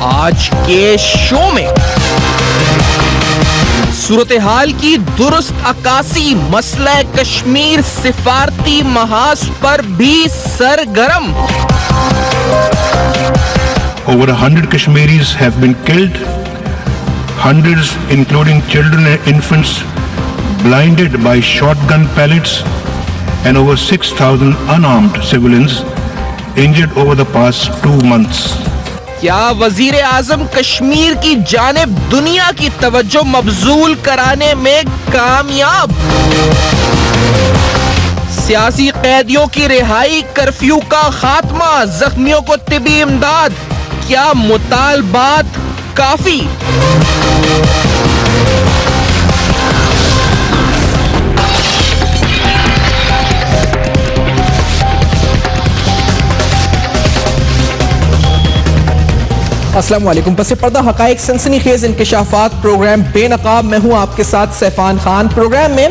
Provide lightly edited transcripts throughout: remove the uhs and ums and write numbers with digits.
आज के शो में सूरत हाल की दुरुस्त अक्कासी, मसला कश्मीर सिफारती महाज पर भी सरगर्म। Over 100 Kashmiris have been killed, hundreds including children and infants blinded by shotgun pellets, and over 6,000 unarmed civilians injured over the past 2 months. क्या वजीर आजम कश्मीर की जानिब दुनिया की तवज्जो मबजूल कराने में कामयाब? सियासी कैदियों की रिहाई, कर्फ्यू का खात्मा, जख्मियों को तिबी इमदाद, क्या मुतालबात काफी? अस्सलाम वालेकुम। पसे पर्दा हकाइक सनसनीखेज इंकशाफात प्रोग्राम बेनकाब, मैं हूं आपके साथ सैफान खान। प्रोग्राम में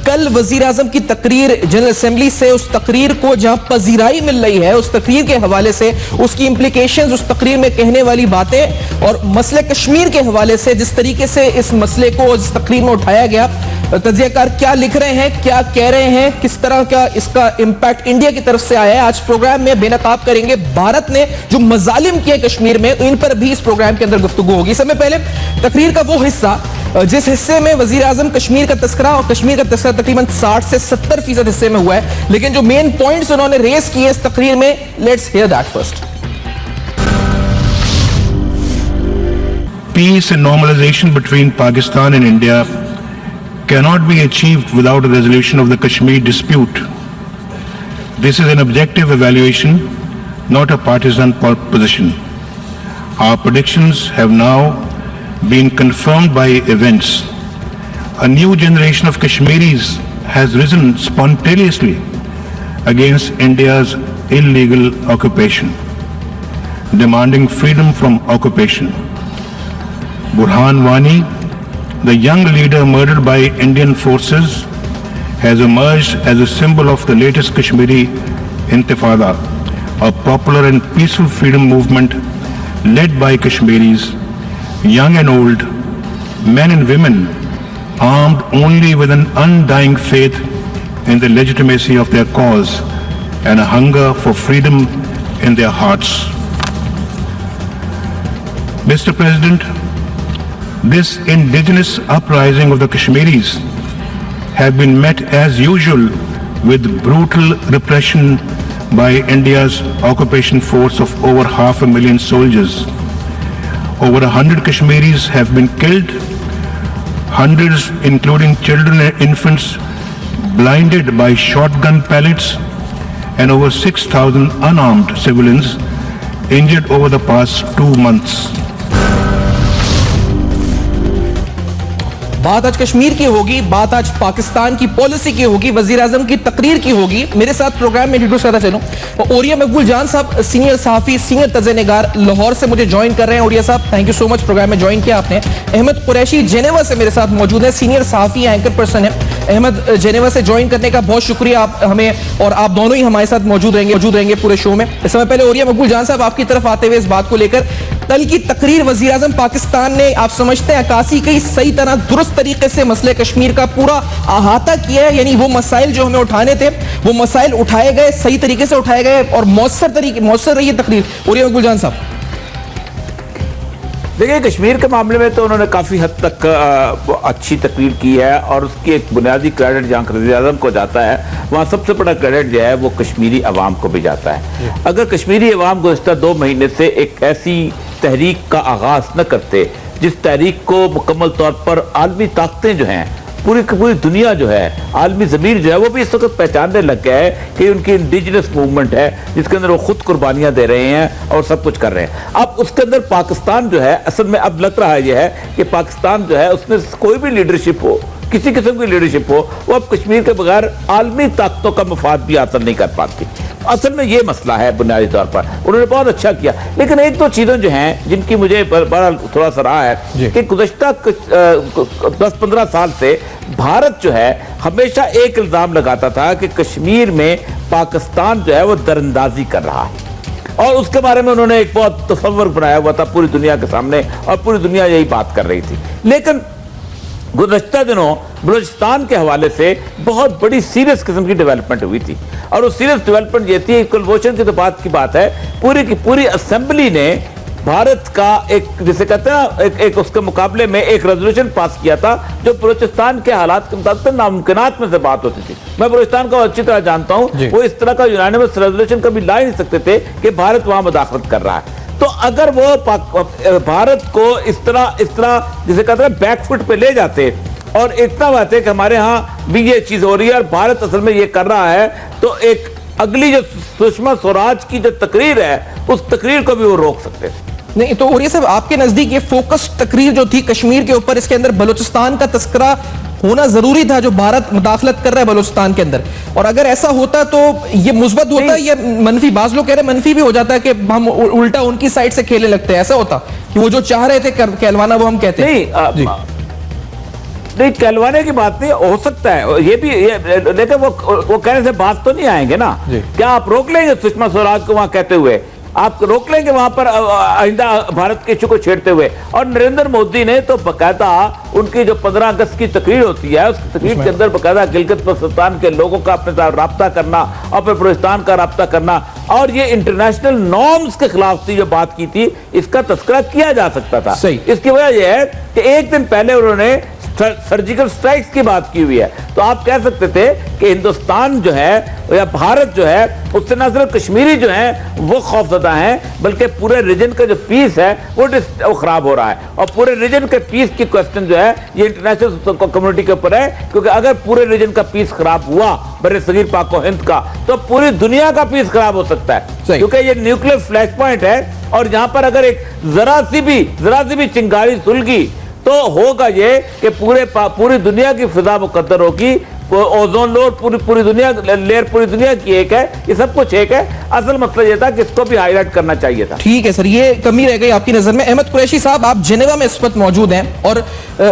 कल वजीर आजम की तकरीर जनरल असेंबली से, उस तकरीर को जहां पजीराई मिल रही है, उस तकरीर के हवाले से, उसकी इम्प्लीकेशंस, उस तकरीर में कहने वाली बातें और मसले कश्मीर के हवाले से जिस तरीके से इस मसले को जिस तकरीर में उठाया गया, तज्जियाकार क्या लिख रहे हैं, क्या कह रहे हैं, किस तरह का इसका इम्पैक्ट इंडिया की तरफ से आया है, आज प्रोग्राम में बेनकाब करेंगे। भारत ने जो मजालिम किए कश्मीर में, इन पर भी इस प्रोग्राम के अंदर गुफ्तगू होगी। समय पहले तकरीर का वो हिस्सा जिस हिस्से में वजीर आजम कश्मीर का तस्करा, और कश्मीर का तस्करा तकरीबन 60 से 70% हिस्से में हुआ है, लेकिन जो मेन पॉइंट्स उन्होंने रेस किए इस तकरीर में, let's hear that first. Peace and normalization between Pakistan and India cannot be achieved without a resolution of the Kashmir dispute. This is an objective evaluation, not a partisan position. Our predictions have now been confirmed by events. A new generation of Kashmiris has risen spontaneously against India's illegal occupation, demanding freedom from occupation. Burhan Wani, the young leader murdered by Indian forces, has emerged as a symbol of the latest Kashmiri Intifada, a popular and peaceful freedom movement led by Kashmiris, young and old, men and women, armed only with an undying faith in the legitimacy of their cause and a hunger for freedom in their hearts. Mr. President, this indigenous uprising of the Kashmiris have been met as usual with brutal repression by India's occupation force of over 500,000 soldiers. Over 100 Kashmiris have been killed, hundreds including children and infants blinded by shotgun pellets, and over 6,000 unarmed civilians injured over the past 2 months. बात आज कश्मीर की होगी, बात आज पाकिस्तान की policy की होगी, वजीर आजम की तकरीर की होगी। मेरे साथ प्रोग्राम में इंट्रोड्यूस करता चलूं, ओरिया मकबूल जान साहब, सीनियर सहाफी, सीनियर तज़्ज़ियानिगार, लाहौर से मुझे ज्वाइन कर रहे हैं। ओरिया साहब, thank you so much, programme में ज्वाइन किया आपने। अहमद कुरैशी जेनेवा से मेरे साथ मौजूद है, सीनियर सहाफी, एंकर पर्सन है। अहमद, जेनेवा से ज्वाइन करने का बहुत शुक्रिया, आप हमें, और आप दोनों ही हमारे साथ मौजूद रहेंगे पूरे शो में। इस समय पहले ओरिया मकबूल जान साहब, आपकी तरफ आते हुए इस बात को लेकर, कल की तकरीर वजीर आजम पाकिस्तान ने, आप समझते हैं, अक्कासी की सही तरह दुरुस्त तरीके से मसले कश्मीर का पूरा अहाता किया है? यानी वो मसाइल जो हमें उठाने थे, वो मसाइल उठाए गए, सही तरीके से उठाए गए और मौसर रही है तकरीर। ओरिया मकबूल जान साहब, देखिए, कश्मीर के मामले में तो उन्होंने काफ़ी हद तक अच्छी तकरीर की है, और उसकी एक बुनियादी क्रेडिट जहाँ वज़ीर आज़म को जाता है, वहाँ सबसे बड़ा क्रेडिट जो है वो कश्मीरी अवाम को भी जाता है। अगर कश्मीरी अवाम गुज़श्ता 2 महीने से एक ऐसी तहरीक का आगाज़ न करते, जिस तहरीक को मुकम्मल तौर पर आलमी ताकतें जो हैं, पूरी दुनिया जो है, आलमी ज़मीर जो है, वो भी इस वक्त पहचानने लग गया है कि उनकी इंडिजिनस मूवमेंट है, जिसके अंदर वो खुद कुर्बानियाँ दे रहे हैं और सब कुछ कर रहे हैं। अब उसके अंदर पाकिस्तान जो है, असल में अब लग रहा है कि पाकिस्तान जो है, उसमें कोई भी लीडरशिप हो, किसी किस्म की लीडरशिप हो, वो अब कश्मीर के बगैर आलमी ताकतों का मफाद भी हासिल नहीं कर पाती। असल में ये मसला है बुनियादी तौर पर। उन्होंने बहुत अच्छा किया, लेकिन एक दो चीज़ें जो हैं जिनकी मुझे बड़ा थोड़ा सा रहा है कि गुज़श्ता 10-15 साल से भारत जो है हमेशा एक इल्ज़ाम लगाता था कि कश्मीर में पाकिस्तान जो है वो दरअंदाजी कर रहा है। और उसके बारे में उन्होंने एक बहुत तस्वर बनाया हुआ था पूरी दुनिया के सामने, और पूरी दुनिया यही बात कर रही थी। लेकिन गुज़श्ता दिनों बलूचिस्तान के हवाले से बहुत बड़ी सीरियस किस्म की डेवलपमेंट हुई थी, और वो सीरियस डेवलपमेंट ये थी, कुलभूषण की तो बात की बात है, पूरी की पूरी असेंबली ने भारत का एक, जिसे कहते हैं ना, एक उसके मुकाबले में एक रेजोल्यूशन पास किया था जो बलूचिस्तान के हालात के मुताबिक नामुमकिनात में से बात होती थी। मैं बलूचिस्तान को अच्छी तरह जानता हूं, वो इस तरह का यूनानिमस रेजोल्यूशन कभी ला ही नहीं सकते थे कि भारत वहां मुदाखलत कर रहा है। तो अगर वो भारत को इस तरह जिसे कहते हैं बैकफुट पे ले जाते और इतना बात है कि हमारे यहाँ भी ये चीज हो रही है और भारत असल में ये कर रहा है, तो एक अगली जो सुषमा स्वराज की जो तकरीर है उस तकरीर को भी वो रोक सकते थे। नहीं तो उर्या साहब, आपके नजदीक ये फोकस तकरीर जो थी कश्मीर के ऊपर, इसके अंदर बलूचिस्तान का तस्करा होना जरूरी था, जो भारत मुदाखलत कर रहा है बलूचिस्तान के अंदर, और अगर ऐसा होता तो ये मुस्बत होता, ये मनफी, बाज लोग कह रहे हैं मनफी भी हो जाता है कि हम उल्टा उनकी साइड से खेलने लगते हैं, ऐसा होता कि वो जो चाह रहे थे कहलवाना वो हम कहते हैं। नहीं, कहलवाने की बात नहीं, हो सकता है ये भी, लेकिन वो कहने से बात तो नहीं आएंगे ना। क्या आप रोक लेंगे सुषमा स्वराज को वहां कहते हुए? आप रोक लेंगे वहां पर आइंदा भारत के इशू को छेड़ते हुए? और नरेंद्र मोदी ने तो बकायदा उनकी जो 15 अगस्त की तकरीर होती है, उस तकरीर के अंदर बकायदा गिलगित बल्तिस्तान के लोगों का अपने साथ रब्ता करना और फिर बलूचिस्तान का रब्ता करना, और ये इंटरनेशनल नॉर्म्स के खिलाफ थी जो बात की थी, इसका तस्करा किया जा सकता था। इसकी वजह यह है कि एक दिन पहले उन्होंने सर्जिकल स्ट्राइक्स की बात की हुई है, तो आप कह सकते थे कि हिंदुस्तान जो है या भारत जो है उससे न सिर्फ कश्मीरी जो है वो खौफजदा हैं, बल्कि पूरे रीजन का जो पीस है वो खराब हो रहा है, और पूरे रीजन के पीस की क्वेश्चन जो है ये इंटरनेशनल कम्युनिटी के ऊपर है, क्योंकि अगर पूरे रीजन का पीस खराब हुआ, बड़े सगीर पाक हिंद का, तो पूरी दुनिया का पीस खराब हो सकता है, क्योंकि ये न्यूक्लियर फ्लैश पॉइंट है, और जहां पर अगर एक जरा सी भी चिंगारी सुलगी तो होगा ये कि पूरी दुनिया की फिजा मुकद्दर होगी, ओजोन लेयर पूरी दुनिया की एक है, ये सब कुछ एक है। असल मसला ये था कि इसको भी हाईलाइट करना चाहिए था। ठीक है सर, ये कमी रह गई आपकी नजर में। अहमद कुरैशी साहब, आप जिनेवा में इस वक्त मौजूद हैं, और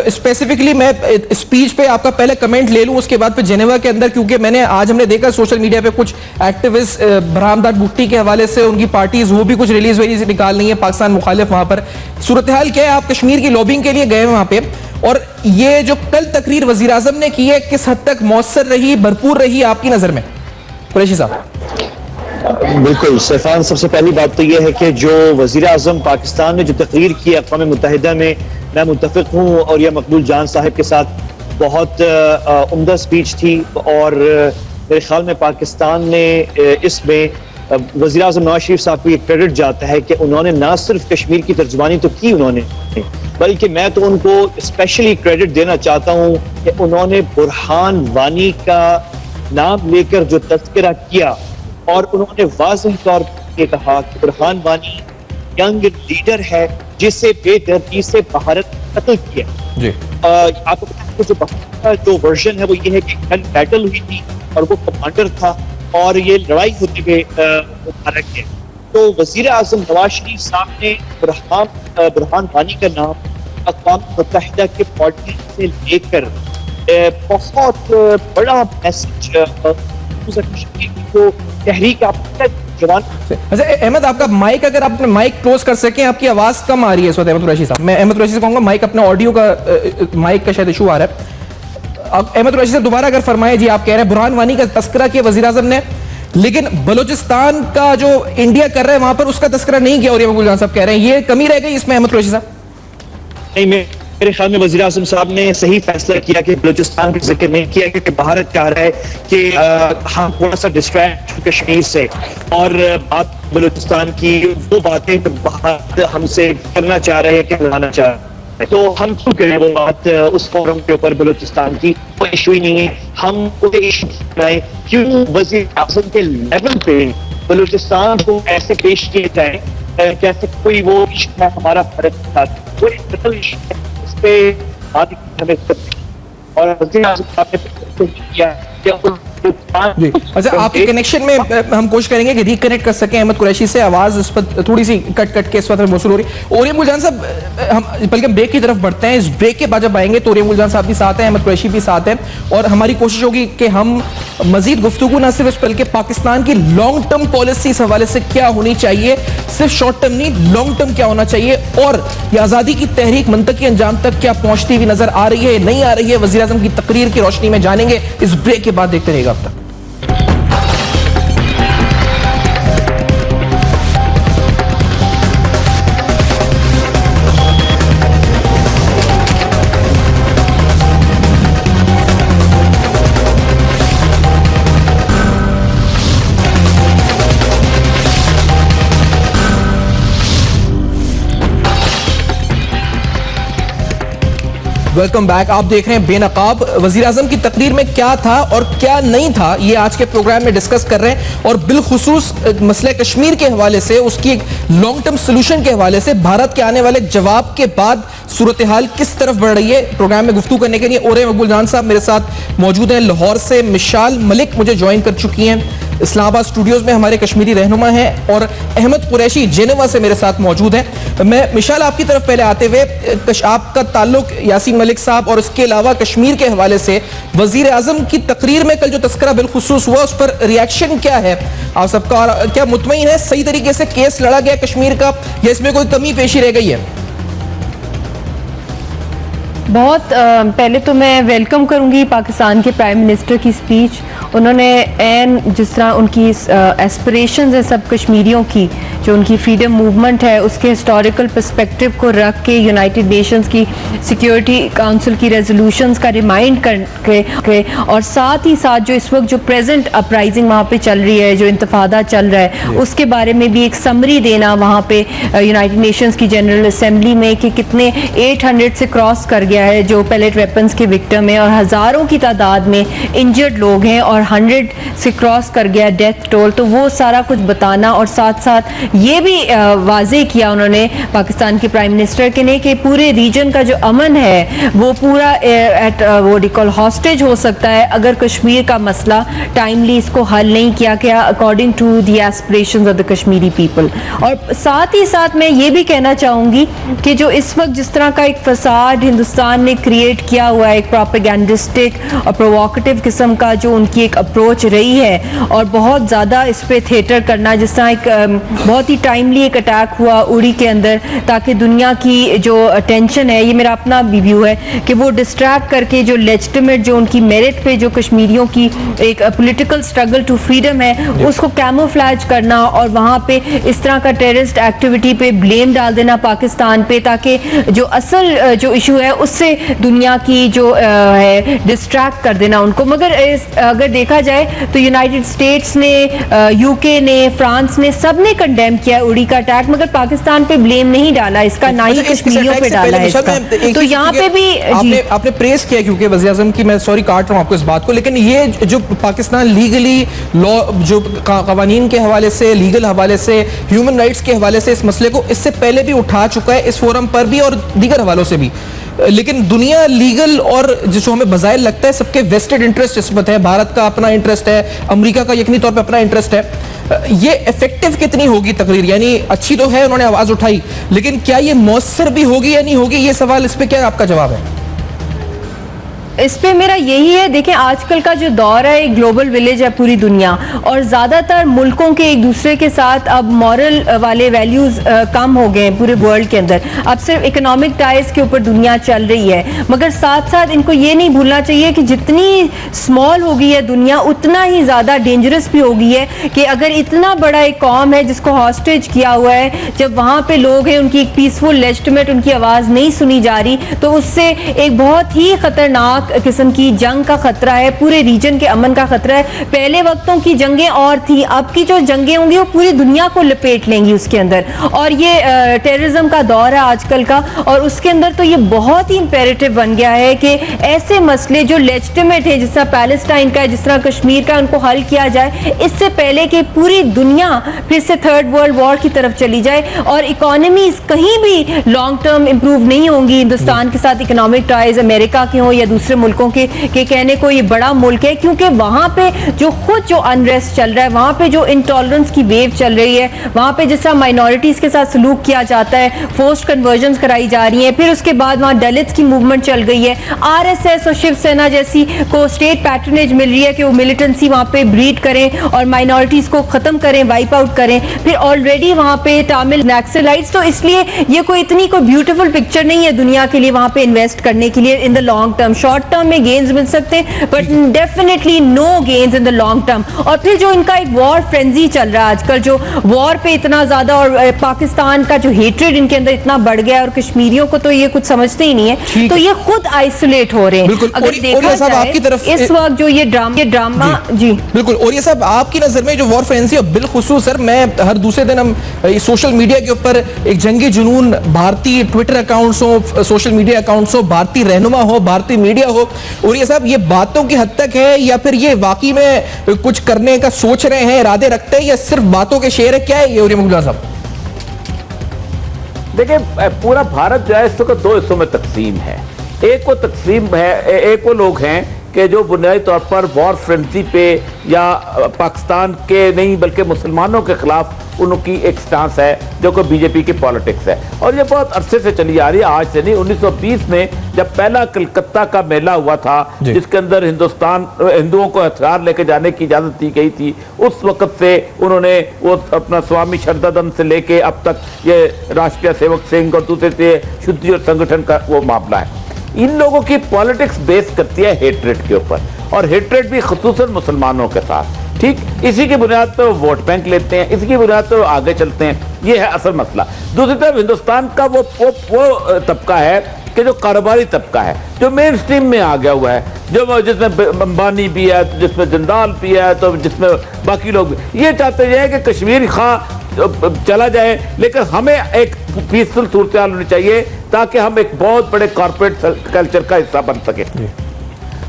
स्पेसिफिकली मैं स्पीच पे आपका पहले कमेंट ले लूं, उसके बाद फिर जिनेवा के अंदर, क्योंकि आज हमने देखा सोशल मीडिया पे कुछ एक्टिविस्ट बरहमदार भुट्टी के हवाले से उनकी पार्टीज वो भी कुछ रिलीज वेलीज निकाल रही है, पाकिस्तान मुखालिफ। वहां पर सूरत हाल क्या है? आप कश्मीर की लॉबिंग के लिए गए वहां पे, और ये जो कल तकरीर वजीर आजम ने की है किस हद तक मौसर रही, भरपूर रही आपकी नजर में? कुरैशी साहब। बिल्कुल सैफान, सबसे पहली बात तो यह है कि जो वजीर आजम पाकिस्तान ने जो तकरीर की अक़वाम मुत्तहिदा में, मैं मुत्तफिक हूँ, और यह मकबूल जान साहब के साथ बहुत उम्दा स्पीच थी, और मेरे ख्याल में पाकिस्तान ने इसमें वज़ीर आज़म नवाज शरीफ साहब को ये क्रेडिट जाता है कि उन्होंने ना सिर्फ कश्मीर की तर्जुमानी तो की उन्होंने, बल्कि मैं तो उनको स्पेशली क्रेडिट देना चाहता हूँ कि उन्होंने बुरहान वानी का नाम लेकर जो तज़किरा किया, और उन्होंने वाज़ेह तौर पर कहा कि बुरहान वानी यंग लीडर है जिसे बेदर्दी से भारत कत्ल किया। आपको पता है जो वर्जन है वो ये है कि गन बैटल हुई थी और वो कमांडर था, और ये लड़ाई होते हुए मारा गया। तो वजीर आजम नवाज शरीफ साहब ने बुरहान वानी का नाम अक़वाम मुत्तहिदा के पॉलिटिक्स से लेकर बहुत बड़ा मैसेज जो तहरीक जवान। अच्छा अहमद, आपका माइक, अगर आप अपने माइक क्लोज कर सकें, आपकी आवाज कम आ रही है इस वक्त। अहमद कुरैशी साहब, मैं अहमद कुरैशी से कहूंगा माइक, अपने ऑडियो का माइक का शायद इशू आ रहा है। अब अहमद कुरैशी से दोबारा अगर फरमाए जी, आप कह रहे हैं बुरहान वानी का तस्करा किया वजीर आजम ने, लेकिन बलूचिस्तान का जो इंडिया कर रहा है वहां पर उसका तस्करा नहीं किया, और मकबूल जान साहब कह रहे हैं ये कमी रह गई इसमें। अहमद कुरैशी साहब, नहीं, मेरे ख्याल में वज़ीर आज़म साहब ने सही फैसला किया कि बलूचिस्तान का जिक्र नहीं किया, क्योंकि भारत चाह रहा है कि हम थोड़ा सा डिस्ट्रैक्ट कश्मीर से, और बात बलूचिस्तान की वो बातें तो भारत हमसे करना चाह रहे हैं, कि लाना चाह रहे हैं, तो हम क्यों करें वो बात उस फोरम के ऊपर बलूचिस्तान की? कोई इशू ही नहीं है, हम कोई इशू बनाए क्यों वज़ीर आज़म के लेवल पे बलूचिस्तान को ऐसे पेश किए जाए जैसे कोई वो इशू है हमारा भारत के साथ, कोई इंटरनल इशू है उस पर बात हमें, और वज़ीर आज़म साहब ने किया कि जी अच्छा, आपके कनेक्शन में हम कोशिश करेंगे कि रिकनेक्ट कर सकें अहमद कुरैशी से। आवाज इस पर थोड़ी सी कट के इस वक्त मौसूल हो रही है। ओरियम गुलजान साहब, हम बल्कि ब्रेक की तरफ बढ़ते हैं। इस ब्रेक के बाद जब आएंगे तो ओरियम गुलजान साहब भी साथ हैं, अहमद कुरैशी भी साथ हैं, और हमारी कोशिश होगी कि हम मजीद गुफ्तगू ना सिर्फ इस बल्कि पाकिस्तान की लॉन्ग टर्म पॉलिसी इस हवाले से क्या होनी चाहिए, सिर्फ शॉर्ट टर्म नहीं लॉन्ग टर्म क्या होना चाहिए, और ये आजादी की तहरीक मंतकी अंजाम तक क्या पहुंचती हुई नजर आ रही है, नहीं आ रही है, वजीर आजम की तकरीर की रोशनी में जानेंगे इस ब्रेक के बाद। देखते रहेगा अब तक। Welcome back. आप देख रहे हैं बेनकाब। वजीर आजम की तकरीर में क्या था और क्या नहीं था, ये आज के प्रोग्राम में डिस्कस कर रहे हैं, और बिलखुसूस मसले कश्मीर के हवाले से, उसकी लॉन्ग टर्म सोल्यूशन के हवाले से, भारत के आने वाले जवाब के बाद सूरत हाल किस तरफ बढ़ रही है। प्रोग्राम में गुफ्तगू करने के लिए ओरियम गुलजान साहब मेरे साथ मौजूद हैं। लाहौर से मिशाल मलिक मुझे ज्वाइन कर चुकी हैं। इस्लामाबाद स्टूडियोज में हमारे कश्मीरी रहनुमा हैं, और अहमद कुरैशी जेनेवा से मेरे साथ मौजूद हैं। मैं मिशाल आपकी तरफ पहले आते हुए, आपका ताल्लुक यासीन मलिक साहब और इसके अलावा कश्मीर के हवाले से वजीर आजम की तकरीर में कल जो तस्करा बिलखुसूस हुआ उस पर रिएक्शन क्या है आप सबका, और क्या मुतमईन है सही तरीके से केस लड़ा गया कश्मीर का, या इसमें कोई कमी पेशी रह गई है? बहुत पहले तो मैं वेलकम करूंगी पाकिस्तान के प्राइम मिनिस्टर की स्पीच। उन्होंने एन जिस तरह उनकी एस्पिरेशंस हैं सब कश्मीरियों की, जो उनकी फ्रीडम मूवमेंट है, उसके हिस्टोरिकल पर्सपेक्टिव को रख के यूनाइटेड नेशंस की सिक्योरिटी काउंसिल की रेजोल्यूशंस का रिमाइंड करके, और साथ ही साथ जो इस वक्त जो प्रेजेंट अपराइजिंग वहाँ पे चल रही है, जो इंतफादा चल रहा है, उसके बारे में भी एक समरी देना वहाँ पे यूनाइटेड नेशंस की जनरल असेंबली में कि कितने 800 से क्रॉस कर गया है जो पैलेट वेपन्स के विक्टिम है, और हज़ारों की तादाद में इंजर्ड लोग हैं, और 100 से क्रॉस कर गया डेथ टोल। तो वो सारा कुछ बताना, और साथ साथ ये भी वाज़े किया उन्होंने पाकिस्तान के प्राइम मिनिस्टर के ने कि पूरे रीजन का जो अमन है वो पूरा एट वो डिकॉल हॉस्टेज हो सकता है अगर कश्मीर का मसला टाइमली इसको हल नहीं किया गया according to the aspirations of the Kashmiri people. और साथ ही साथ मैं ये भी कहना चाहूँगी कि जो इस वक्त जिस तरह का एक फसाद हिंदुस्तान ने क्रिएट किया हुआ है, एक प्रोपेगेंडिस्टिक और प्रोवोकेटिव किस्म का जो उनकी एक अप्रोच रही है, और बहुत ज़्यादा इस पर थिएटर करना, जिस तरह एक बहुत ही टाइमली एक अटैक हुआ उड़ी के अंदर, ताकि दुनिया की जो अटेंशन है, ये मेरा अपना भी व्यू है कि वो डिस्ट्रैक्ट करके जो लेजिटिमेट जो उनकी मेरिट पे जो कश्मीरियों की एक पॉलिटिकल स्ट्रगल टू फ्रीडम है उसको कैमोफ्लैज करना, और वहाँ पे इस तरह का टेररिस्ट एक्टिविटी पे ब्लेम डाल देना पाकिस्तान पे, ताकि जो असल जो इशू है उससे दुनिया की जो है डिस्ट्रैक्ट कर देना उनको। मगर अगर देखा जाए तो यूनाइटेड स्टेट्स ने, यूके ने, फ्रांस ने, सब ने कंडेम किया उड़ी का अटैक, मगर पाकिस्तान पे ब्लेम नहीं डाला इसका, ना ही कश्मीरियों पे डाला है इसका। तो यहाँ पे भी आपने प्रेस किया क्योंकि वज़ीर आज़म की, मैं सॉरी काट रहा हूँ आपको इस बात को, लेकिन ये जो पाकिस्तान लीगली लॉ जो कवानीन के हवाले से, लीगल हवाले से, ह्यूमन राइट्स के हवाले से इस मसले को इससे पहले भी उठा चुका है इस फोरम पर भी और दीगर हवालों से भी, लेकिन दुनिया लीगल और जो हमें बज़ाहिर लगता है सबके वेस्टेड इंटरेस्ट इसमें है, भारत का अपना इंटरेस्ट है, अमेरिका का यकीनी तौर पे अपना इंटरेस्ट है, ये इफेक्टिव कितनी होगी तकरीर? यानी अच्छी तो है, उन्होंने आवाज उठाई, लेकिन क्या ये मौसर भी होगी या नहीं होगी? ये सवाल, इस पे क्या आपका जवाब है? इस पे मेरा यही है, देखें आजकल का जो दौर है एक ग्लोबल विलेज है पूरी दुनिया, और ज़्यादातर मुल्कों के एक दूसरे के साथ अब मॉरल वाले वैल्यूज़ कम हो गए हैं पूरे वर्ल्ड के अंदर। अब सिर्फ इकोनॉमिक टाइज के ऊपर दुनिया चल रही है, मगर साथ साथ इनको ये नहीं भूलना चाहिए कि जितनी स्मॉल हो गई है दुनिया उतना ही ज़्यादा डेंजरस भी हो गई है, कि अगर इतना बड़ा एक कौम है जिसको हॉस्टेज किया हुआ है, जब वहाँ पे लोग हैं उनकी एक पीसफुल लेजिटिमेट उनकी आवाज़ नहीं सुनी जा रही, तो उससे एक बहुत ही ख़तरनाक किस्म की जंग का खतरा है, पूरे रीजन के अमन का खतरा है। पहले वक्तों की जंगें और थी, अब की जो जंगें होंगी वो पूरी दुनिया को लपेट लेंगी उसके अंदर, और ये टेररिज्म का दौर है आजकल का, और उसके अंदर तो ये बहुत ही इंपेरेटिव बन गया है कि ऐसे मसले जो लेजिटिमेट है, जिस तरह पैलेस्टाइन का है, जिस तरह कश्मीर का, उनको हल किया जाए इससे पहले कि पूरी दुनिया फिर से थर्ड वर्ल्ड वॉर की तरफ चली जाए, और इकोनॉमीज कहीं भी लॉन्ग टर्म इंप्रूव नहीं होंगी। हिंदुस्तान के साथ इकोनॉमिक टाइज अमेरिका के हों या दूसरे दूसरे मुल्कों के कहने को ये बड़ा मुल्क है, क्योंकि वहाँ पे जो अनरेस्ट चल रहा है, वहाँ पे जो इंटॉलरेंस की वेव चल रही है, वहाँ पे जिस तरह माइनॉरिटीज के साथ सलूक किया जाता है, फोर्स्ड कन्वर्जन कराई जा रही है, फिर उसके बाद वहाँ दलित की मूवमेंट चल गई है, आरएसएस और शिवसेना जैसी को स्टेट पैट्रनेज मिल रही है कि वो मिलिटेंसी वहाँ पे ब्रीड करें और माइनॉरिटीज को खत्म करें, वाइप आउट करें। फिर ऑलरेडी वहाँ पे तमिल नक्सलाइट्स, तो इसलिए ये कोई इतनी कोई ब्यूटीफुल पिक्चर नहीं है दुनिया के लिए वहाँ पे इन्वेस्ट करने के लिए in the long term. Short term में गेन्स मिल सकते हैं but definitely no gains in the long term. और फिर जो इनका एक वॉर फ्रेंजी चल रहा है आजकल, जो वॉर पे इतना ज्यादा और पाकिस्तान का जो हेट्रेड इनके अंदर इतना बढ़ गया है, और कश्मीरियों को तो ये कुछ समझते ही नहीं है, तो ये खुद आइसोलेट हो रहे हैं। अगर देखा जाए आपकी तरफ इस वक्त जो ये ड्रामा जी बिल्कुल। और ये सब आपकी नजर में जो वॉर फ्रेंजी है, बिलखुसूस सर मैं हर दूसरे दिन हम सोशल मीडिया के ऊपर एक जंगी जुनून, भारतीय ट्विटर अकाउंट्स हो, सोशल मीडिया अकाउंट्स हो, भारतीय रहनुमा हो, भारतीय मीडिया हो, और ये सब ये बातों की हद तक है या फिर ये वाकई में कुछ करने का सोच रहे हैं, इरादे रखते हैं, या सिर्फ बातों के शेर है, क्या है ये मुगला साहब? देखिए, पूरा भारत जो है इस वक्त दो हिस्सों में तकसीम है। एक वो तकसीम है, एक वो लोग हैं कि जो बुनियादी तौर पर वॉर फ्रेंजी पे या पाकिस्तान के नहीं बल्कि मुसलमानों के खिलाफ उनकी एक स्टांस है, जो कि बीजेपी की पॉलिटिक्स है, और ये बहुत अरसे से चली आ रही है, आज से नहीं। 1920 में जब पहला कलकत्ता का मेला हुआ था, जिसके अंदर हिंदुओं को हथियार लेके जाने की इजाजत दी गई थी, उस वक्त से उन्होंने वो अपना स्वामी शरदानंद से लेके अब तक ये राष्ट्रीय सेवक सिंह और दूसरे से शुद्धि और संगठन का वो मामला है। इन लोगों की पॉलिटिक्स बेस करती है हेट्रेड के ऊपर, और हेट्रेड भी खुसूसन मुसलमानों के साथ। ठीक इसी की बुनियाद पर वो वोट बैंक लेते हैं, इसी की बुनियाद पर वो आगे चलते हैं। ये है असल मसला। दूसरी तरफ हिंदुस्तान का वो तबका है कि जो कारोबारी तबका है, जो मेन स्ट्रीम में आ गया हुआ है, जो जिसमें अंबानी भी है, जिसमें जिंदाल भी है, तो जिसमें बाकी लोग भी ये चाहते हैं कि कश्मीर खां चला जाए, लेकिन हमें एक पीसफुल सूरत हाल होनी चाहिए ताकि हम एक बहुत बड़े कॉर्पोरेट कल्चर का हिस्सा बन सके।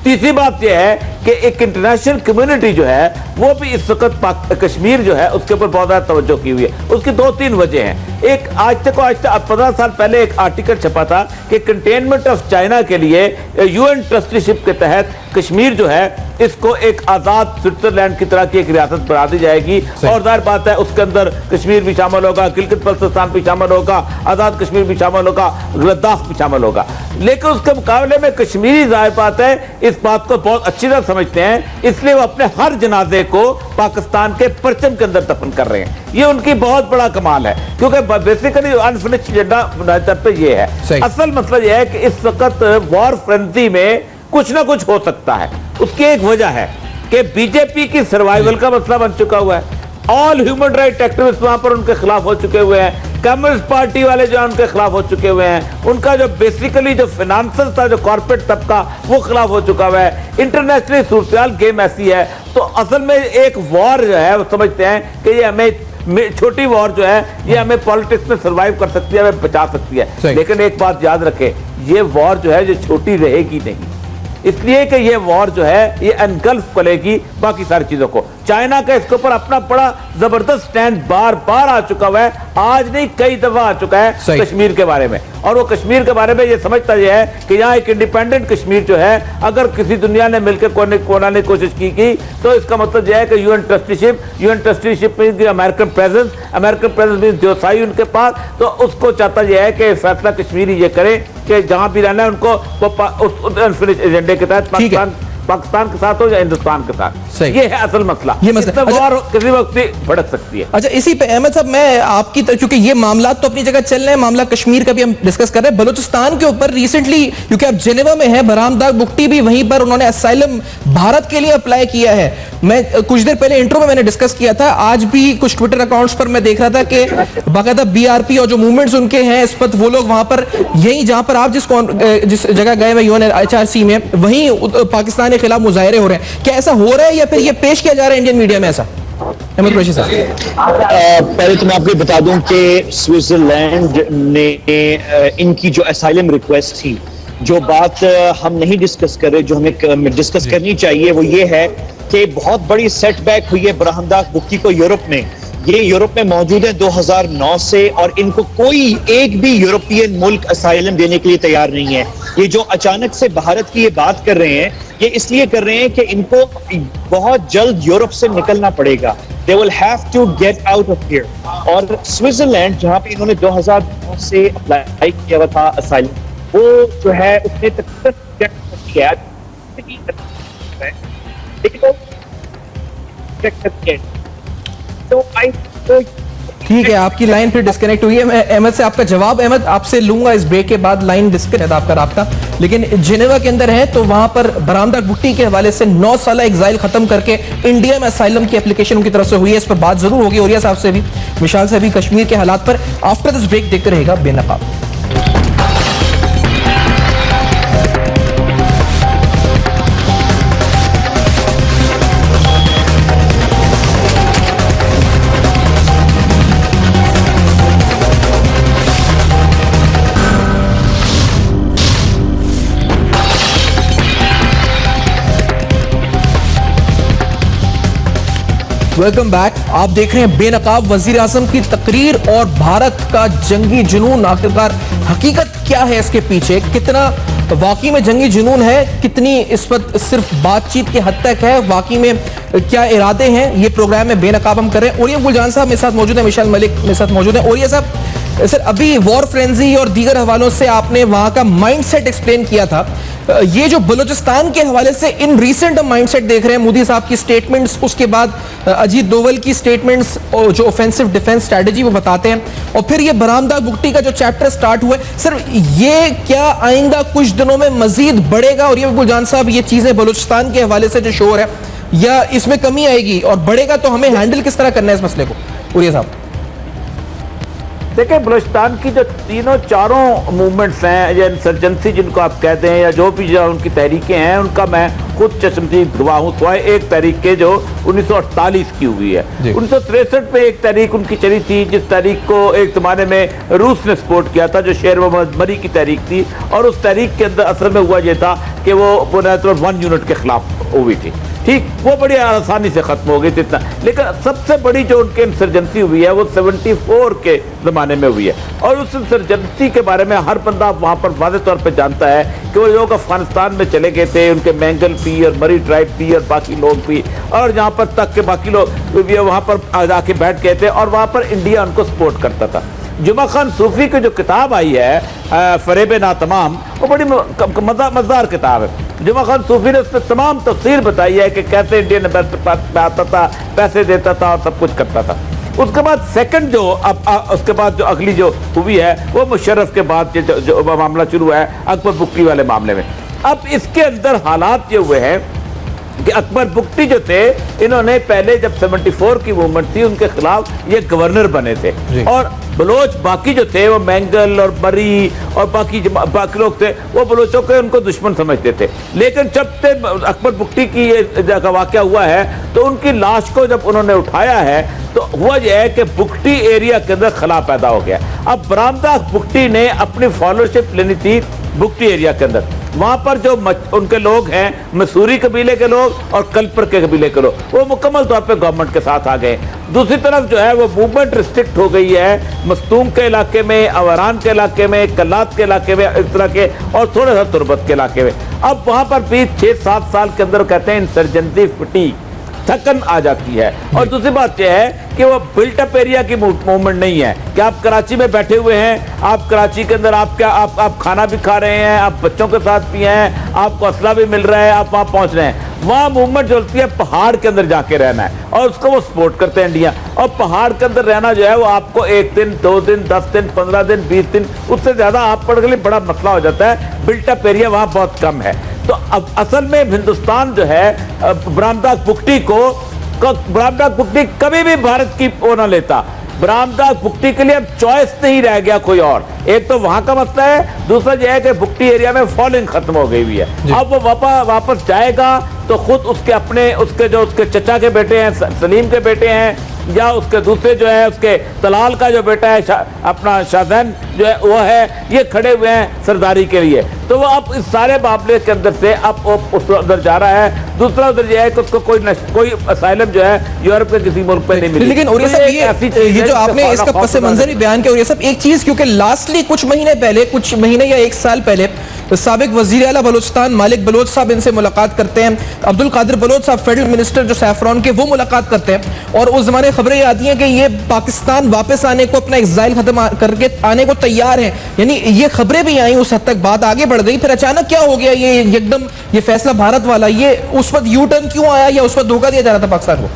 तीसरी बात यह है कि एक इंटरनेशनल कम्युनिटी जो है वो भी इस वक्त कश्मीर जो है उसके ऊपर बहुत ज्यादा तवज्जो की हुई है। उसकी दो तीन वजह हैं। एक आज तक 15 साल पहले एक आर्टिकल छपा था कि कंटेनमेंट ऑफ चाइना के लिए यूएन ट्रस्टीशिप के तहत कश्मीर जो है इसको एक आजाद स्विट्जरलैंड की तरह की एक रियासत बना दी जाएगी, और जाहिर बात है उसके अंदर कश्मीर भी शामिल होगा, गिलगित बल्तिस्तान भी शामिल होगा, आजाद कश्मीर भी शामिल होगा, लद्दाख भी शामिल होगा। लेकिन उसके मुकाबले में कश्मीरी जाहिर बात है इस बात को बहुत अच्छी तरह समझते हैं, इसलिए वो अपने हर जनाजे को पाकिस्तान के परचम के अंदर दफन कर रहे हैं। ये उनकी बहुत बड़ा कमाल है, क्योंकि बेसिकली अनफिनिश्ड एजेंडा पे ये है। असल मसला ये है कि इस वक्त वॉर फ्रेंजी में कुछ ना कुछ हो सकता है। उसकी एक वजह है कि बीजेपी की सर्वाइवल का मसला बन चुका हुआ है। ऑल ह्यूमन राइट एक्टिविस्ट वहां पर उनके खिलाफ हो चुके हुए हैं, कम्युनिस्ट पार्टी वाले जो है उनके खिलाफ हो चुके हुए हैं, उनका जो बेसिकली जो फाइनेंशियल था, जो कॉर्पोरेट तबका, वो खिलाफ हो चुका हुआ है। इंटरनेशनली सूरत गेम ऐसी है, तो असल में एक वॉर जो है वो समझते हैं कि ये हमें छोटी वॉर जो है ये हमें पॉलिटिक्स में सर्वाइव कर सकती है, हमें बचा सकती है। लेकिन एक बात याद रखें, ये वॉर जो है जो छोटी रहेगी नहीं, इसलिए कि ये वॉर जो है ये एनगल्फ करेगी बाकी सारी चीजों को। चाइना का इसके ऊपर अपना बड़ा जबरदस्त स्टैंड बार बार आ चुका हुआ है, आज नहीं कई दफा आ चुका है कश्मीर के बारे में। और वो कश्मीर के बारे में ये समझता ये है कि यहाँ एक इंडिपेंडेंट कश्मीर जो है अगर किसी दुनिया ने मिलकर कोने की कोशिश की तो इसका मतलब यह है कि यूएन ट्रस्टीशिप में अमेरिकन प्रेजेंस मीन जोसाई उनके पास, तो उसको चाहता यह है कि फैसला कश्मीरी ये करे कि जहां भी रहना है उनको उस अनफिनिश्ड एजेंडे के तहत पाकिस्तान के साथ हो या हिंदुस्तान के साथ। ये है असल मसला। ये मसला वॉर किसी वक्त भी भड़क सकती है। अच्छा, इसी पे अहमद साहब मैं आपकी क्योंकि ये मामला तो अपनी जगह चल रहे हैं, मामला कश्मीर का भी हम डिस्कस कर रहे हैं, बलूचिस्तान के ऊपर रिसेंटली क्योंकि आप जेनेवा में हैं, बरामदाग बुख्ती भी वहीं पर उन्होंने असाइलम भारत के लिए अप्लाई किया है। मैं कुछ देर पहले इंट्रो में मैंने डिस्कस किया था, आज भी कुछ ट्विटर अकाउंट्स पर मैं देख रहा था कि बाकायदा बीआरपी और जो मूवमेंट्स उनके हैं इस वक्त वो लोग वहां पर यही जहां पर आप जिस जगह गए हैं यूएनएचआरसी में, वहीं पाकिस्तान के खिलाफ मुजाहरे हो रहे हैं। क्या ऐसा हो रहा है या फिर ये पेश किया जा रहा है इंडियन मीडिया में ऐसा? अहमद कुरैशी साहब, पहले तो मैं आपको बता दूं कि स्विट्जरलैंड ने इनकी जो असाइलम रिक्वेस्ट थी, जो बात हम नहीं डिस्कस कर रहे, जो हमें डिस्कस करनी चाहिए वो ये है कि बहुत बड़ी सेटबैक हुई है बरामदाग बुख्ती को यूरोप में, ये यूरोप में मौजूद है 2009 से और इनको कोई एक भी यूरोपियन मुल्क असाइलम देने के लिए तैयार नहीं है। ये जो अचानक से भारत की ये बात कर रहे हैं, ये इसलिए कर रहे हैं कि इनको बहुत जल्द यूरोप से निकलना पड़ेगा। They will have to get out of here। और स्विट्जरलैंड जहां पे इन्होंने 2009 से अप्लाई किया हुआ था असाइलम, वो जो है उसने तकरीबन रिजेक्ट किया है। ठीक है, आपकी लाइन फिर डिस्कनेक्ट हुई है। मैं अहमद से आपका जवाब अहमद आपसे लूंगा इस ब्रेक के बाद। लाइन डिस्कनेक्ट आपका राब्ता, लेकिन जिनेवा के अंदर है तो वहां पर बरामदा भुट्टी के हवाले से 9 साल एग्जाइल खत्म करके इंडिया में असाइलम की एप्लीकेशन उनकी तरफ से हुई है। इस पर बात जरूर होगी ओरिया साहब से भी, विशाल से भी, कश्मीर के हालात पर। आफ्टर दिस ब्रेक देखते रहेगा बेनकाब। Welcome back. आप देख रहे हैं बेनकाब वजीर आजम की तकरीर और भारत का जंगी जुनून। आखिरकार हकीकत क्या है इसके पीछे, कितना वाकई में जंगी जुनून है, कितनी इस पर सिर्फ बातचीत के हद तक है, वाकई में क्या इरादे हैं, ये प्रोग्राम में बेनकाब हम कर रहे हैं। ओरिया गुलजान साहब मेरे साथ मौजूद है, मिशाल मलिक मेरे साथ मौजूद है। ओरिया साहब, सर अभी वॉर फ्रेंजी और दीगर हवालों से आपने वहां का माइंडसेट एक्सप्लेन किया था। ये जो बलूचिस्तान के हवाले से इन रीसेंट माइंडसेट देख रहे हैं, मोदी साहब की स्टेटमेंट्स, उसके बाद अजीत डोवल की स्टेटमेंट्स और जो ऑफेंसिव डिफेंस स्ट्रेटजी वो बताते हैं, और फिर ये बरामदा भुट्टी का जो चैप्टर स्टार्ट हुआ है, सर ये क्या आइंदा कुछ दिनों में मजीद बढ़ेगा? और ये गुलजान साहब, ये चीजें बलूचिस्तान के हवाले से जो शोर है, या इसमें कमी आएगी, और बढ़ेगा तो हमें हैंडल किस तरह करना है इस मसले को? उरिया साहब देखिए, बलूचिस्तान की जो तीनों चारों मूवमेंट्स हैं या इंसर्जेंसी जिनको आप कहते हैं, या जो भी जो उनकी तहरीकें हैं, उनका मैं खुद चश्मदीद गवाह हूँ। स्वाय एक तहरीक के जो 1948 की हुई है, 1963 में एक तहरीक उनकी चली थी, जिस तहरीक को एक जमाने में रूस ने सपोर्ट किया था, जो शेर मोहम्मद मरी की तहरीक थी। और उस तहरीक के अंदर असल में हुआ यह था कि वो बुनियादी तौर 1 यूनिट के खिलाफ हुई थी। ठीक, वो बड़ी आसानी से खत्म हो गई थी इतना। लेकिन सबसे बड़ी जो उनके इंसर्जेंसी हुई है वो 74 के ज़माने में हुई है। और उस इंसर्जेंसी के बारे में हर बंदा वहाँ पर वाज़े तौर पे जानता है कि वो लोग अफगानिस्तान में चले गए थे, उनके मैंगल पी और मरी ट्राइब पी और बाकी लोग भी, और यहाँ पर तक के बाकी लोग वहाँ पर जाके बैठ गए थे, और वहाँ पर इंडिया उनको सपोर्ट करता था। जुमा खान सूफी की जो किताब आई है फरेब ना तमाम, वो बड़ी मज़ेदार किताब है। जुमा खान सूफी ने उसमें तमाम तफसीर बताई है कि कैसे इंडियन में आता था, पैसे देता था और सब कुछ करता था। उसके बाद सेकंड जो उसके बाद जो अगली जो हुई है वो मुशर्रफ के बाद जो मामला शुरू हुआ है अकबर बुगटी वाले मामले में। अब इसके अंदर हालात ये हुए हैं कि अकबर बुगटी जो थे, इन्होंने पहले जब 74 की मूवमेंट थी उनके खिलाफ ये गवर्नर बने थे, और बलोच बाकी जो थे वो मैंगल और मरी और बाकी लोग थे, वो बलोचों के उनको दुश्मन समझते थे। लेकिन जब से अकबर बुगटी की ये वाक़या हुआ है तो उनकी लाश को जब उन्होंने उठाया है तो हुआ यह है कि बुगटी एरिया के अंदर खला पैदा हो गया। अब बरामदा बुगटी ने अपनी फॉलोशिप लेनी थी बुगटी एरिया के अंदर। वहाँ पर जो उनके लोग हैं, मसूरी कबीले के लोग और कलपर के कबीले के लोग, वो मुकम्मल तौर पे गवर्नमेंट के साथ आ गए। दूसरी तरफ जो है वो मूवमेंट रिस्ट्रिक्ट हो गई है मस्तूम के इलाके में, अवरान के इलाके में, कल्लात के इलाके में, इस तरह के, और थोड़ा सा तुरबत के इलाके में। अब वहाँ पर भी 6-7 साल के अंदर कहते हैं इंसर्जेंसी फटीग, थकन आ जाती है। और दूसरी बात यह है कि वो बिल्टअप एरिया की मूवमेंट नहीं है कि आप कराची में बैठे हुए हैं, आप कराची के अंदर आप खाना भी खा रहे हैं, आप बच्चों के साथ भी हैं, आपको असला भी मिल रहा है, आप वहाँ पहुँच रहे हैं। वहाँ मूवमेंट जो होती है पहाड़ के अंदर जाके रहना है, और उसको वो सपोर्ट करते हैं इंडिया। और पहाड़ के अंदर रहना जो है वो आपको 1 दिन, 2 दिन, 10 दिन, 15 दिन, 20 दिन, उससे ज़्यादा आप पड़ गए बड़ा मसला हो जाता है। बिल्टअप एरिया वहाँ बहुत कम है। तो अब असल में हिंदुस्तान जो है बरामदा बुगटी कभी भी भारत की वो ना लेता। बरामदा बुगटी के लिए अब चॉइस नहीं रह गया कोई और। एक तो वहां का मसला है, दूसरा यह है कि बुगटी एरिया में फॉलिंग खत्म हो गई हुई है। अब वो वापस जाएगा तो खुद उसके चचा के बेटे हैं, सलीम के बेटे हैं, या उसके दूसरे जो है उसके तलाल का जो बेटा है अपना शाहजैन जो है वो है, ये खड़े हुए हैं सरदारी के लिए। तो वो अब इस सारे मामले के अंदर से अब उस उधर जा रहा है। दूसरा उधर यह है कि उसको कोई असाइलम जो है यूरोप के किसी मुल्क पे नहीं मिली। लेकिन और ये जो आपने इसका पस मंजर ही बयान किया, और ये सब एक चीज, क्योंकि लास्टली कुछ महीने या एक साल पहले साबिक वजीर आला बलूचिस्तान मालिक बलोच साहब इनसे मुलाकात करते हैं। अब्दुल कादिर बलोच साहब फेडरल मिनिस्टर जो सैफरॉन के, वो मुलाकात करते हैं और उस जमाने खबरें आती हैं कि ये पाकिस्तान वापस आने को, अपना एग्जाइल खत्म करके आने को तैयार है। यानी ये खबरें भी आई, उस हद तक बात आगे बढ़ गई। फिर अचानक क्या हो गया, ये एकदम ये फैसला भारत वाला, ये उस वक्त यू टर्न क्यों आया, या उस वक्त धोखा दिया जा रहा था पाकिस्तान को?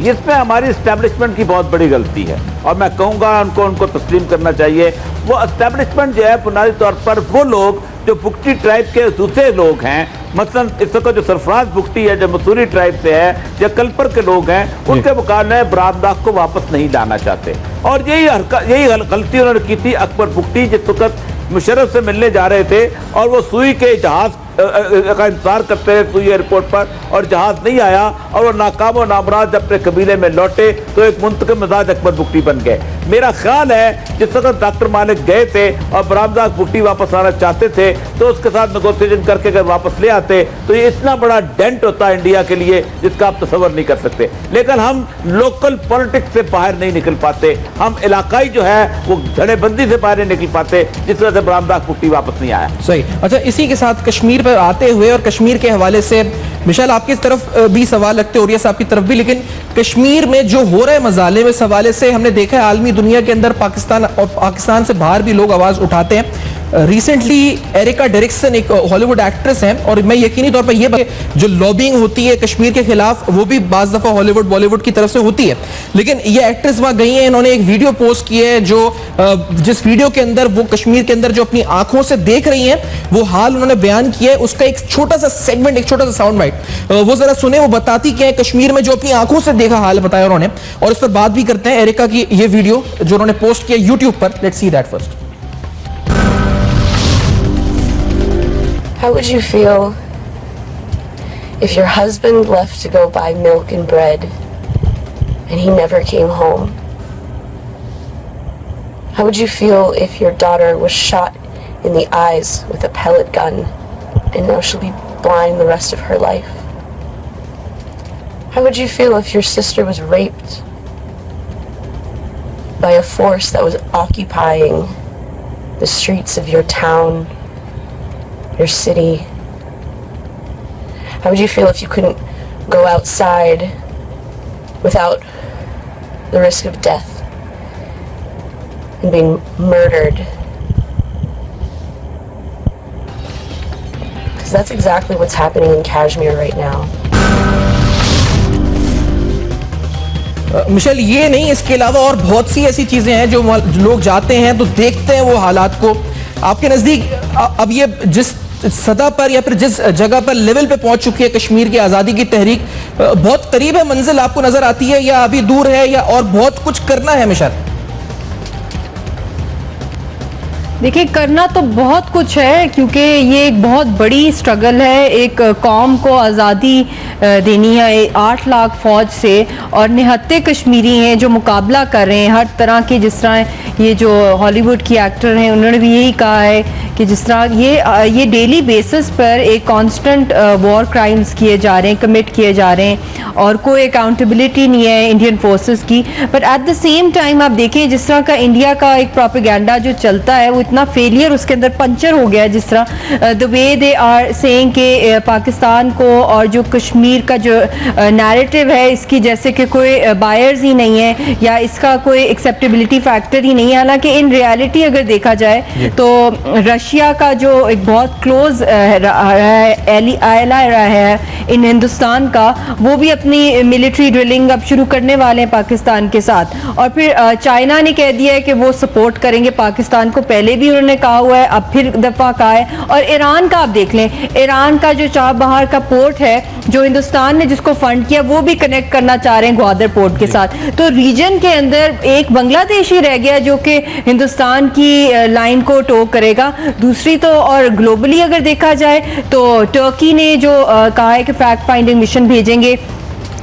इसमें हमारी एस्टेब्लिशमेंट की बहुत बड़ी गलती है और मैं कहूँगा उनको तस्लीम करना चाहिए। वो एस्टेब्लिशमेंट जो है बुनियादी तौर पर वो लोग जो बुगटी ट्राइब के दूसरे लोग हैं, मसलन इस वक्त जो सरफराज बुगटी है जो मसूरी ट्राइब से है या कलपर के लोग हैं, उनके मुकाबले बरामदाग को वापस नहीं लाना चाहते। और यही गलती उन्होंने की थी अकबर बुगटी जिस वक्त मुशर्रफ से मिलने जा रहे थे और वो सुई के जहाज का इंतजार करते रहे सुई एयरपोर्ट पर, और जहाज नहीं आया और वो नाकाम और नामराज अपने कबीले में लौटे, तो एक मुंतखब मिजाज अकबर बुगटी बन गए। मेरा ख्याल है जिस वक्त डॉक्टर मालिक गए थे और बरामदाग बुगटी वापस आना चाहते थे, तो उसके साथ नेगोशिएशन करके अगर वापस ले आते तो ये इतना बड़ा डेंट होता है इंडिया के लिए जिसका आप तस्वर नहीं कर सकते। लेकिन हम लोकल पॉलिटिक्स से बाहर नहीं निकल पाते, हम इलाकाई जो है वो धड़ेबंदी से बाहर नहीं निकल पाते, जिस वजह से बरामदाग बुगटी वापस नहीं आया। सही। अच्छा, इसी के साथ कश्मीर पर आते हुए और कश्मीर के हवाले से मिशाल आपकी तरफ भी सवाल लगते हैं और ये साहब की तरफ भी, लेकिन कश्मीर में जो हो रहे मजालिम इस हवाले से हमने देखा है आलमी दुनिया के अंदर पाकिस्तान और पाकिस्तान से बाहर भी लोग आवाज उठाते हैं। रिसेंटली एरिका डेरिक्सन एक हॉलीवुड एक्ट्रेस हैं और मैं यकीनी तौर पर यह जो लॉबिंग होती है कश्मीर के खिलाफ वो भी बाज दफा हॉलीवुड बॉलीवुड की तरफ से होती है, लेकिन ये एक्ट्रेस वहां गई हैं, इन्होंने एक वीडियो पोस्ट की है जो जिस वीडियो के अंदर वो कश्मीर के अंदर जो अपनी आंखों से देख रही हैं वो हाल उन्होंने बयान किया है। उसका एक छोटा सा सेगमेंट, एक छोटा सा साउंड बाइट वो जरा सुने, वो बताती क्या है कश्मीर में जो अपनी आंखों से देखा हाल बताया उन्होंने, और इस पर बात भी करते हैं। एरिका की ये वीडियो जो उन्होंने पोस्ट किया यूट्यूब पर, let's see that first. How would you feel if your husband left to go buy milk and bread and he never came home? How would you feel if your daughter was shot in the eyes with a pellet gun and now she'll be blind the rest of her life? How would you feel if your sister was raped by a force that was occupying the streets of your town, your city? How would you feel if you couldn't go outside without the risk of death and being murdered? Because that's exactly what's happening in Kashmir right now. Michelle, ये नहीं, इसके अलावा और बहुत सी ऐसी चीजें हैं जो लोग जाते हैं तो देखते हैं वो हालात को। आपके नजदीक अब ये जिस सतह पर या फिर जिस जगह पर लेवल पे पहुंच चुकी है कश्मीर की आजादी की तहरीक, बहुत करीब है मंजिल आपको नजर आती है या अभी दूर है, या और बहुत कुछ करना है मिशेल? देखिए, करना तो बहुत कुछ है क्योंकि ये एक बहुत बड़ी स्ट्रगल है। एक कौम को आज़ादी देनी है 8 लाख फौज से, और निहत्ते कश्मीरी हैं जो मुकाबला कर रहे हैं हर तरह के। जिस तरह ये जो हॉलीवुड की एक्टर हैं उन्होंने भी यही कहा है कि जिस तरह ये डेली बेसिस पर एक कांस्टेंट वॉर क्राइम्स किए जा रहे हैं, कमिट किए जा रहे हैं, और कोई अकाउंटेबिलिटी नहीं है इंडियन फोर्सेस की। But at the same time आप देखें जिस तरह का इंडिया का एक प्रोपेगेंडा जो चलता है वो इतना फेलियर उसके अंदर पंचर हो गया है। जिस तरह the way they are saying के पाकिस्तान को और जो कश्मीर का जो नैरेटिव है इसकी जैसे कि कोई बायर्स ही नहीं है या इसका कोई एक्सेप्टेबिलिटी फैक्टर ही नहीं है। हालांकि इन रियलिटी अगर देखा जाए तो रशिया का जो एक बहुत क्लोज एली रहा है इन हिंदुस्तान का, वो भी अपनी मिलिट्री ड्रिलिंग अब शुरू करने वाले हैं पाकिस्तान के साथ। और फिर चाइना ने कह दिया है कि वो सपोर्ट करेंगे पाकिस्तान को, पहले पहले भी उन्होंने कहा हुआ है, अब फिर दफा कहा है। और ईरान का आप देख लें, ईरान का जो चाबहार का पोर्ट है जो हिंदुस्तान ने जिसको फंड किया, वो भी कनेक्ट करना चाह रहे हैं ग्वादर पोर्ट के साथ। तो रीजन के अंदर एक बांग्लादेश ही रह गया जो कि हिंदुस्तान की लाइन को टो करेगा। दूसरी तो और ग्लोबली अगर देखा जाए तो टर्की ने जो कहा है कि फैक्ट फाइंडिंग मिशन भेजेंगे।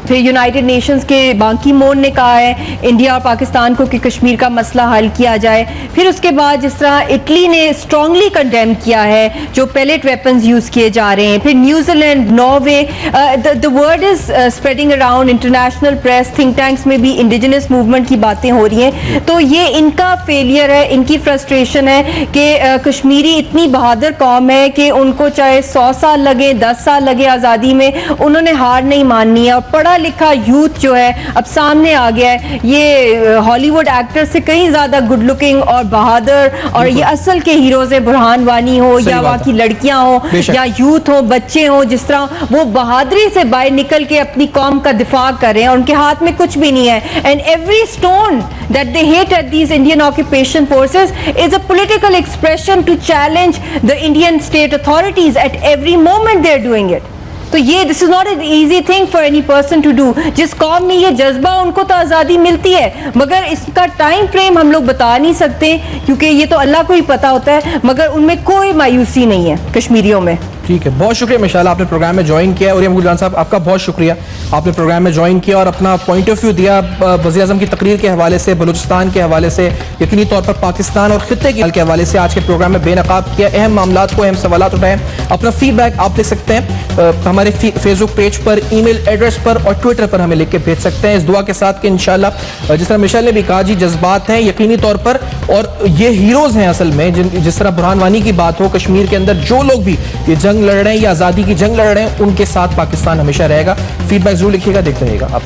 फिर यूनाइटेड नेशंस के बाकी मून ने कहा है इंडिया और पाकिस्तान को कि कश्मीर का मसला हल किया जाए। फिर उसके बाद जिस तरह इटली ने स्ट्रांगली कंडेम किया है जो पैलेट वेपन्स यूज किए जा रहे हैं। फिर New Zealand, Norway, the word is spreading around, international press, think tanks में भी इंडिजिनस मूवमेंट की बातें हो रही हैं। तो ये इनका फेलियर है, इनकी फ्रस्ट्रेशन है कि कश्मीरी इतनी बहादुर कौम है कि उनको चाहे 100 साल लगे, 10 साल लगे आज़ादी में, उन्होंने हार नहीं माननी है। और पढ़ा लिखा यूथ जो है अब सामने आ गया है। ये हॉलीवुड एक्टर से कहीं ज्यादा गुड लुकिंग और बहादुर, और ये असल के हीरोज है, बुरहान वानी हो या वहाँ की लड़कियां हो या यूथ हो, बच्चे हो, जिस तरह वो बहादुरी से बाहर निकल के अपनी कौम का दिफा कर रहे हैं। उनके हाथ में कुछ भी नहीं है। And every stone that they hate at these Indian occupation forces is a political expression to challenge the Indian state authorities at every moment they are doing it. तो ये this is not an easy thing for any person to do. जिस कौम में ये जज्बा, उनको तो आज़ादी मिलती है, मगर इसका टाइम फ्रेम हम लोग बता नहीं सकते क्योंकि ये तो अल्लाह को ही पता होता है, मगर उनमें कोई मायूसी नहीं है कश्मीरियों में। ठीक है, बहुत शुक्रिया मिशाला, आपने प्रोग्राम में ज्वाइन किया। और गुलजान साहब आपका बहुत शुक्रिया, आपने प्रोग्राम में ज्वाइन किया और अपना पॉइंट ऑफ व्यू दिया वज़ीर आज़म की तकरीर के हवाले से, बलूचिस्तान के हवाले से, यकीनी तौर पर पाकिस्तान और खित्ते के हवाले से आज के प्रोग्राम में बेनकाब किया। अहम मामला को, अहम सवाल उठाए। अपना फीडबैक आप दे सकते हैं हमारे फेसबुक पेज पर, ईमेल एड्रेस पर और ट्विटर पर हमें लिख के भेज सकते हैं, इस दुआ के साथ कि इंशाल्लाह जिस तरह मिशेल ने भी कहा जी, जज्बात हैं यकीनी तौर पर, और ये हीरोज हैं असल में। जिस तरह बुरहान वानी की बात हो, कश्मीर के अंदर जो लोग भी ये जंग लड़ रहे हैं या आज़ादी की जंग लड़ रहे हैं, उनके साथ पाकिस्तान हमेशा रहेगा। फीडबैक जरूर लिखिएगा, देखते रहिएगा आप।